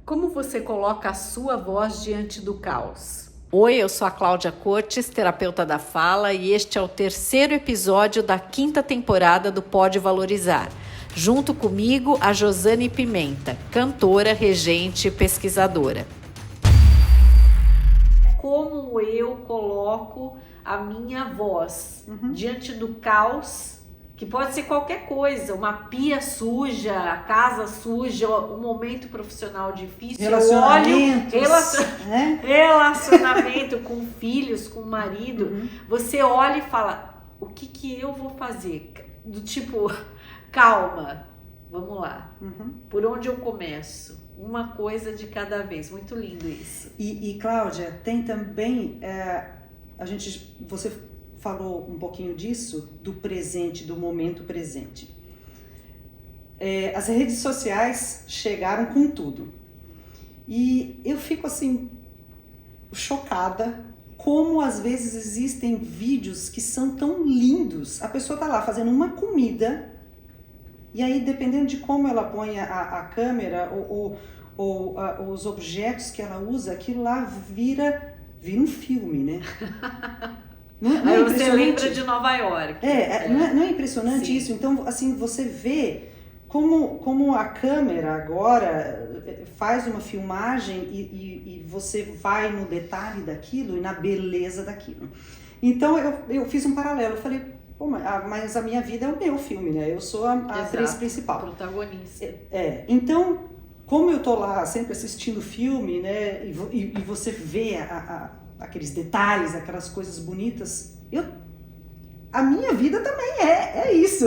Como você coloca a sua voz diante do caos? Oi, eu sou a Cláudia Cortes, terapeuta da fala, e este é o terceiro episódio da 5ª temporada do Pode Valorizar. Junto comigo, a Josane Pimenta, cantora, regente e pesquisadora. Como eu coloco a minha voz diante do caos, que pode ser qualquer coisa, uma pia suja, a casa suja, um momento profissional difícil, relacionamento com filhos, com marido, você olha e fala, o que eu vou fazer? Do tipo, calma, vamos lá, por onde eu começo? Uma coisa de cada vez, muito lindo isso. E Cláudia, tem também, você falou um pouquinho disso, do presente, do momento presente. As redes sociais chegaram com tudo. E eu fico assim, chocada, como às vezes existem vídeos que são tão lindos. A pessoa tá lá fazendo uma comida, e aí dependendo de como ela põe a câmera ou os objetos que ela usa, aquilo lá vira um filme, né? Aí você lembra de Nova York. Não é impressionante Sim. isso? Então, assim, você vê como a câmera agora faz uma filmagem e você vai no detalhe daquilo e na beleza daquilo. Então, eu fiz um paralelo. Eu falei, mas a minha vida é o meu filme, né? Eu sou a atriz principal. Protagonista. Então, como eu tô lá sempre assistindo filme, né? E você vê aqueles detalhes, aquelas coisas bonitas, a minha vida também é isso,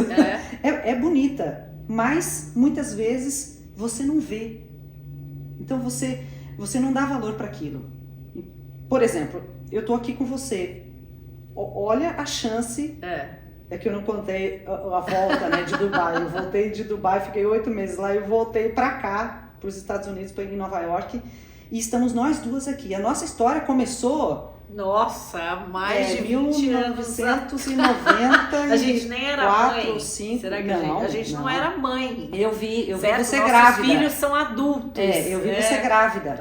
é bonita, mas muitas vezes você não vê, então você não dá valor para aquilo. Por exemplo, eu tô aqui com você, olha a chance, é que eu não contei a volta, né, de Dubai. Eu voltei de Dubai, fiquei 8 meses lá, eu voltei para cá, para os Estados Unidos, para ir em Nova York. E estamos nós duas aqui. A nossa história começou... Nossa, há mais de 20 anos. 1990. A gente nem era mãe. Ou 5. Será que a gente não era mãe? Eu vi você Nossos grávida. Nossos filhos são adultos. Eu vi você grávida.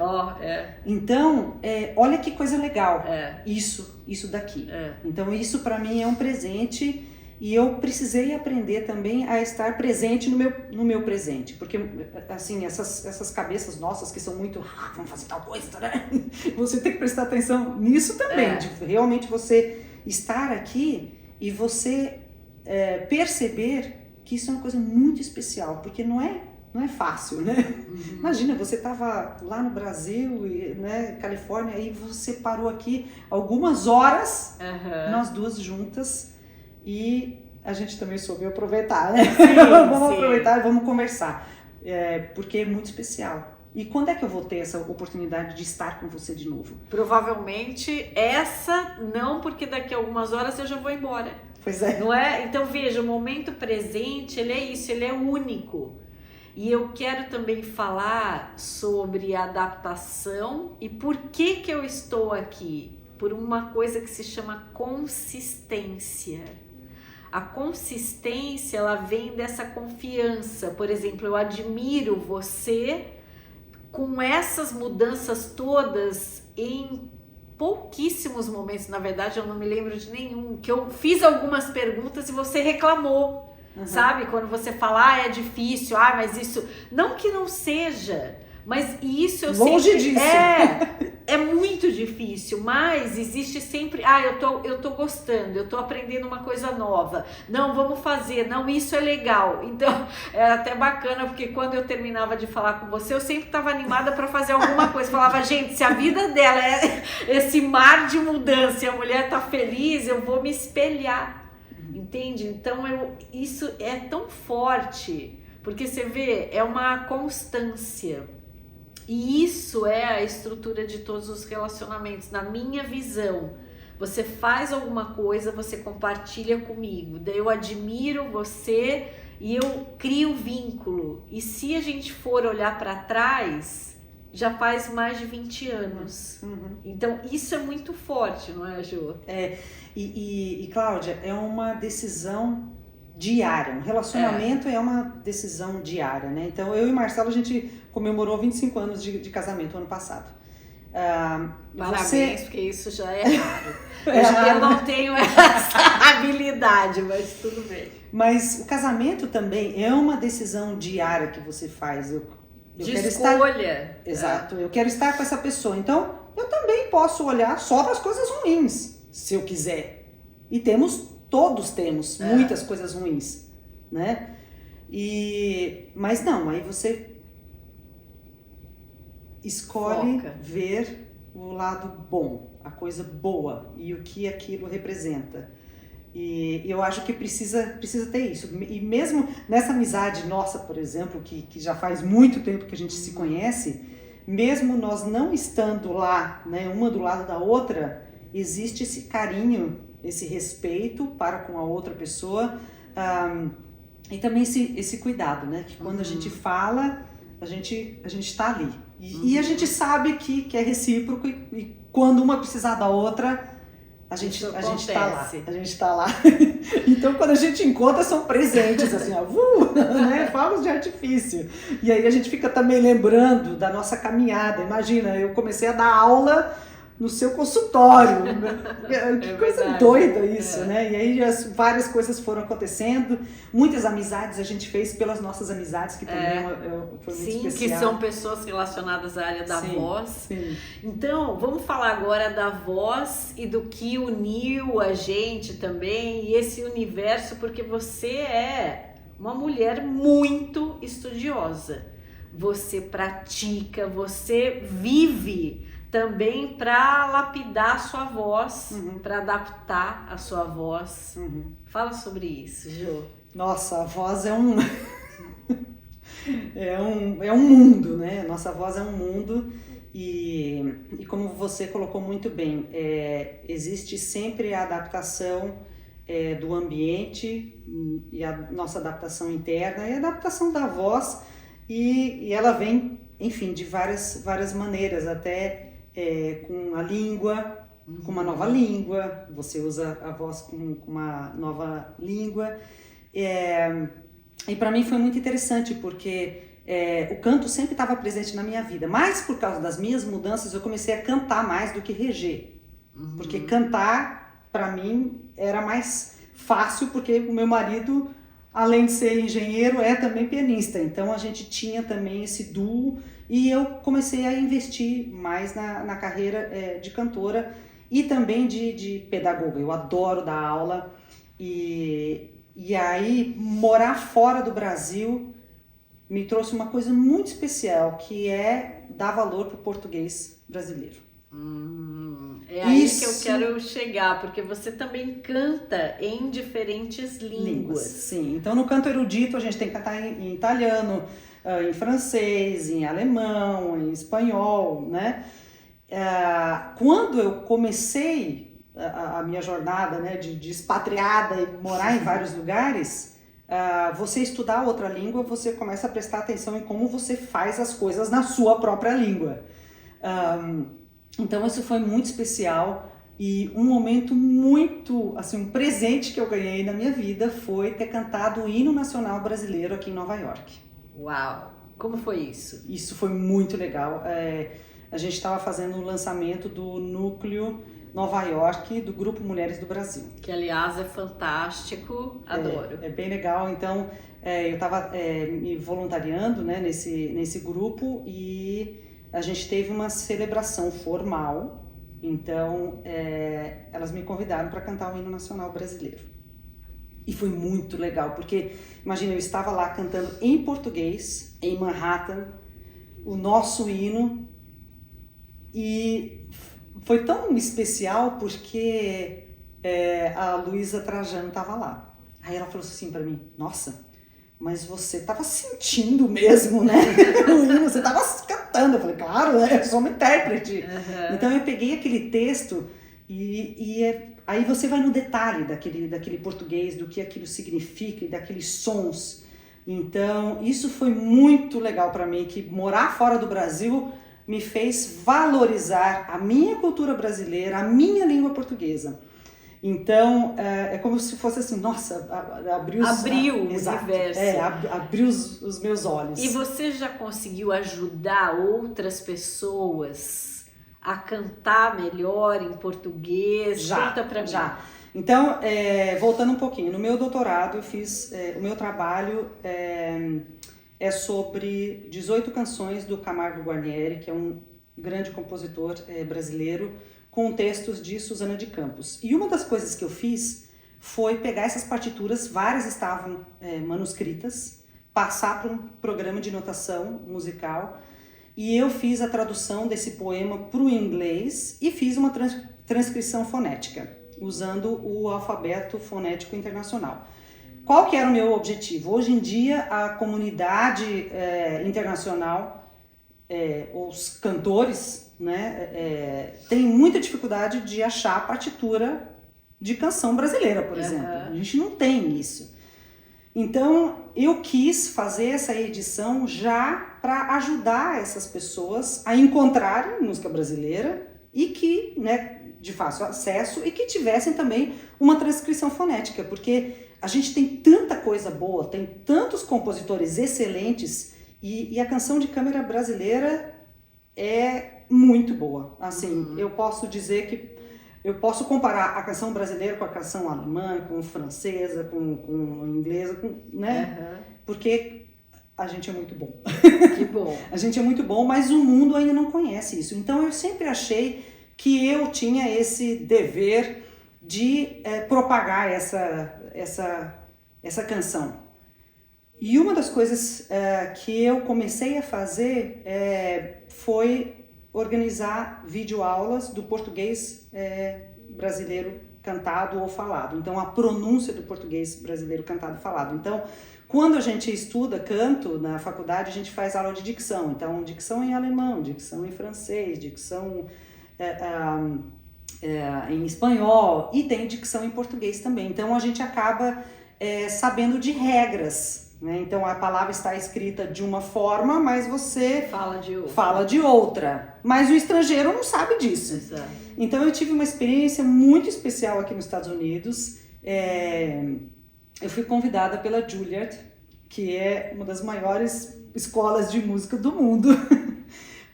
Então, olha que coisa legal. Isso daqui. Então, isso para mim é um presente. E eu precisei aprender também a estar presente no meu presente. Porque, assim, essas cabeças nossas que são muito... vamos fazer tal coisa, né? Você tem que prestar atenção nisso também. De realmente você estar aqui e você perceber que isso é uma coisa muito especial. Porque não é fácil, né? Imagina, você estava lá no Brasil, né, Califórnia, e você parou aqui algumas horas, nós duas juntas... E a gente também soube aproveitar, né? Vamos aproveitar e vamos conversar, porque é muito especial. E quando é que eu vou ter essa oportunidade de estar com você de novo? Provavelmente não, porque daqui a algumas horas eu já vou embora. Pois é. Não é? Então veja, o momento presente, ele é isso, ele é único. E eu quero também falar sobre adaptação e por que eu estou aqui. Por uma coisa que se chama consistência. A consistência, ela vem dessa confiança. Por exemplo, eu admiro você com essas mudanças todas em pouquíssimos momentos. Na verdade, eu não me lembro de nenhum. Que eu fiz algumas perguntas e você reclamou. Sabe? Quando você fala, é difícil, mas isso... Não que não seja, mas isso eu Longe sempre... disso. É muito difícil, mas existe sempre, eu tô gostando, eu tô aprendendo uma coisa nova, não, vamos fazer, não, isso é legal. Então, é até bacana, porque quando eu terminava de falar com você, eu sempre estava animada para fazer alguma coisa, falava, gente, se a vida dela é esse mar de mudança e a mulher tá feliz, eu vou me espelhar, entende? Então, isso é tão forte, porque você vê, é uma constância. E isso é a estrutura de todos os relacionamentos, na minha visão. Você faz alguma coisa, você compartilha comigo, daí eu admiro você e eu crio vínculo. E se a gente for olhar para trás, já faz mais de 20 anos. Então isso é muito forte, não é, Ju? E Cláudia, é uma decisão diária. Um relacionamento é uma decisão diária, né? Então, eu e Marcelo, a gente comemorou 25 anos de casamento ano passado. Parabéns, porque isso já é raro. Eu não tenho essa habilidade, mas tudo bem. Mas o casamento também é uma decisão diária que você faz. De escolha. Exato. Eu quero estar com essa pessoa. Então, eu também posso olhar só para as coisas ruins, se eu quiser. E todos temos muitas coisas ruins, né? Mas não, aí você escolhe ver o lado bom, a coisa boa e o que aquilo representa. E eu acho que precisa ter isso. E mesmo nessa amizade nossa, por exemplo, que já faz muito tempo que a gente se conhece, mesmo nós não estando lá, né, uma do lado da outra, existe esse carinho, esse respeito para com a outra pessoa, e também esse cuidado, né? Que quando a gente fala, a gente está ali. E a gente sabe que é recíproco e quando uma precisar da outra, a gente está lá. A gente está lá. Então, quando a gente encontra, são presentes, assim, ó, né? Fogos de artifício. E aí a gente fica também lembrando da nossa caminhada. Imagina, eu comecei a dar aula no seu consultório. Que coisa doida isso, né? E aí várias coisas foram acontecendo. Muitas amizades a gente fez pelas nossas amizades, que também foi muito especial. Sim, que são pessoas relacionadas à área da voz. Sim. Então, vamos falar agora da voz e do que uniu a gente também, e esse universo, porque você é uma mulher muito estudiosa. Você pratica, você vive também para lapidar a sua voz, para adaptar a sua voz. Fala sobre isso, Jo. Nossa, a voz é um mundo, né? Nossa voz é um mundo e como você colocou muito bem, existe sempre a adaptação do ambiente e a nossa adaptação interna e a adaptação da voz e ela vem, enfim, de várias maneiras, até com a língua, com uma nova língua, você usa a voz com uma nova língua. E para mim foi muito interessante, porque o canto sempre estava presente na minha vida, mas por causa das minhas mudanças eu comecei a cantar mais do que reger. Porque cantar, para mim, era mais fácil, porque o meu marido, além de ser engenheiro, é também pianista, então a gente tinha também esse duo. E eu comecei a investir mais na carreira de cantora e também de pedagoga. Eu adoro dar aula e aí morar fora do Brasil me trouxe uma coisa muito especial, que é dar valor para o português brasileiro. É aí que eu quero chegar, porque você também canta em diferentes línguas. Sim, então no canto erudito a gente tem que cantar em italiano, em francês, em alemão, em espanhol, né? Quando eu comecei a minha jornada, né, de expatriada e morar em vários lugares, você estudar outra língua, você começa a prestar atenção em como você faz as coisas na sua própria língua. Então isso foi muito especial e um momento muito, assim, um presente que eu ganhei na minha vida foi ter cantado o hino nacional brasileiro aqui em Nova York. Uau! Como foi isso? Isso foi muito legal. A gente estava fazendo o lançamento do Núcleo Nova York do Grupo Mulheres do Brasil. Que, aliás, é fantástico, adoro. É bem legal. Então, eu estava me voluntariando, né, nesse grupo e a gente teve uma celebração formal. Então, elas me convidaram para cantar o hino nacional brasileiro. E foi muito legal, porque, imagina, eu estava lá cantando em português, em Manhattan, o nosso hino, e foi tão especial porque a Luísa Trajano estava lá. Aí ela falou assim para mim, nossa, mas você estava sentindo mesmo, né? O hino, você estava cantando. Eu falei, claro, né? Eu sou uma intérprete. Então eu peguei aquele texto aí você vai no detalhe daquele português, do que aquilo significa e daqueles sons. Então, isso foi muito legal para mim, que morar fora do Brasil me fez valorizar a minha cultura brasileira, a minha língua portuguesa. Então, é como se fosse assim, nossa, abriu o universo. Abriu os meus olhos. E você já conseguiu ajudar outras pessoas a cantar melhor em português? Conta pra mim. Já. Então, voltando um pouquinho, no meu doutorado eu fiz, o meu trabalho é sobre 18 canções do Camargo Guarnieri, que é um grande compositor brasileiro, com textos de Susana de Campos. E uma das coisas que eu fiz foi pegar essas partituras, várias estavam manuscritas, passar para um programa de notação musical, e eu fiz a tradução desse poema para o inglês e fiz uma transcrição fonética, usando o alfabeto fonético internacional. Qual que era o meu objetivo? Hoje em dia, a comunidade internacional, os cantores, né, tem muita dificuldade de achar partitura de canção brasileira, por exemplo. A gente não tem isso. Então, eu quis fazer essa edição já para ajudar essas pessoas a encontrarem música brasileira e que, né, de fácil acesso, e que tivessem também uma transcrição fonética, porque a gente tem tanta coisa boa, tem tantos compositores excelentes, e a canção de câmara brasileira é muito boa. Assim, eu posso dizer que eu posso comparar a canção brasileira com a canção alemã, com francesa, com inglesa, né? Porque a gente é muito bom. Que bom. A gente é muito bom, mas o mundo ainda não conhece isso. Então eu sempre achei que eu tinha esse dever de propagar essa canção. E uma das coisas que eu comecei a fazer foi organizar videoaulas do português brasileiro cantado ou falado. Então, a pronúncia do português brasileiro cantado e falado. Então, quando a gente estuda canto na faculdade, a gente faz aula de dicção. Então, dicção em alemão, dicção em francês, dicção em espanhol, e tem dicção em português também. Então, a gente acaba sabendo de regras. Então a palavra está escrita de uma forma, mas você fala de outra. Mas o estrangeiro não sabe disso. Exato. Então eu tive uma experiência muito especial aqui nos Estados Unidos. Eu fui convidada pela Juilliard, que é uma das maiores escolas de música do mundo,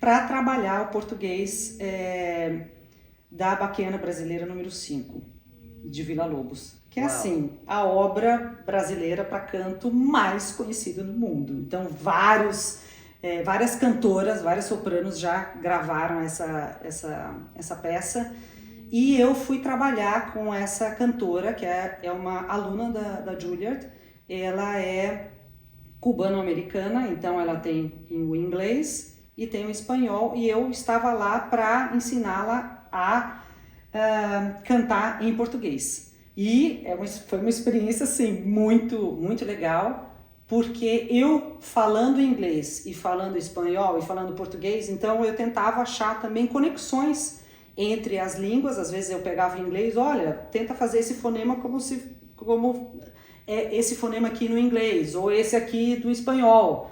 para trabalhar o português da Baquiana Brasileira número 5, de Villa-Lobos. Que é assim, a obra brasileira para canto mais conhecida no mundo. Então, várias cantoras, várias sopranos já gravaram essa peça. E eu fui trabalhar com essa cantora, que é uma aluna da Juilliard. Ela é cubano-americana, então ela tem o inglês e tem o espanhol. E eu estava lá para ensiná-la a cantar em português. E foi uma experiência assim, muito, muito legal, porque eu falando inglês e falando espanhol e falando português, então eu tentava achar também conexões entre as línguas. Às vezes eu pegava em inglês, olha, tenta fazer esse fonema como esse fonema aqui no inglês, ou esse aqui do espanhol.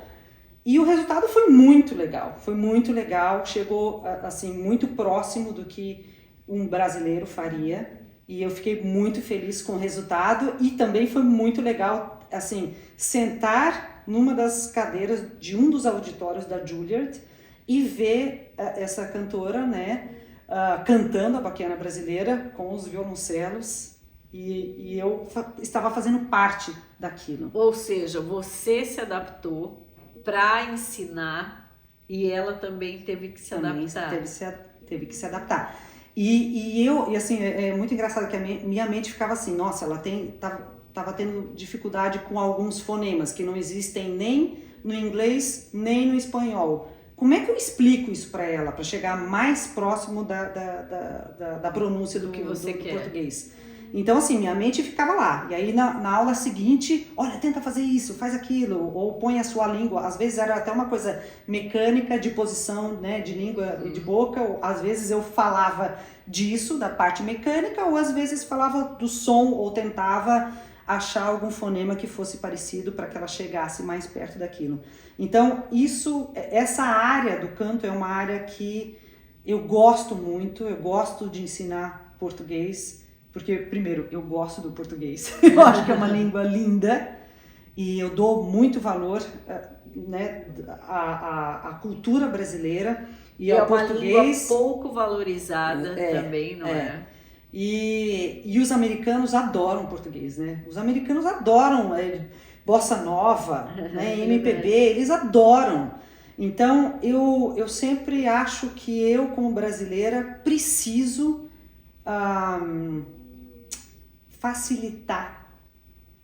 E o resultado foi muito legal, chegou assim, muito próximo do que um brasileiro faria. E eu fiquei muito feliz com o resultado, e também foi muito legal, assim, sentar numa das cadeiras de um dos auditórios da Juilliard e ver essa cantora, né, cantando a Baquiana Brasileira com os violoncelos, e eu estava fazendo parte daquilo. Ou seja, você se adaptou para ensinar e ela também teve que se adaptar. Teve que se adaptar. E assim, é muito engraçado que a minha mente ficava assim, nossa, ela tava tendo dificuldade com alguns fonemas que não existem nem no inglês, nem no espanhol. Como é que eu explico isso para ela, para chegar mais próximo da pronúncia do português? Então, assim, minha mente ficava lá. E aí, na aula seguinte, olha, tenta fazer isso, faz aquilo, ou põe a sua língua. Às vezes era até uma coisa mecânica de posição, né, de língua e de boca. Ou, às vezes eu falava disso, da parte mecânica, ou às vezes falava do som, ou tentava achar algum fonema que fosse parecido para que ela chegasse mais perto daquilo. Então, essa área do canto é uma área que eu gosto muito, eu gosto de ensinar português, porque, primeiro, eu gosto do português. Eu acho que é uma língua linda e eu dou muito valor, né, à cultura brasileira e ao português. É uma língua pouco valorizada também, não é? E os americanos adoram português, né? Os americanos adoram bossa nova, né, MPB, eles adoram. Então, eu sempre acho que eu, como brasileira, preciso facilitar,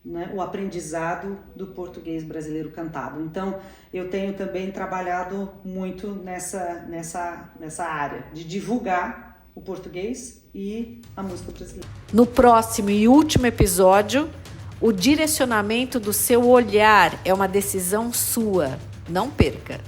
né, o aprendizado do português brasileiro cantado. Então, eu tenho também trabalhado muito nessa área de divulgar o português e a música brasileira. No próximo e último episódio, o direcionamento do seu olhar é uma decisão sua. Não perca!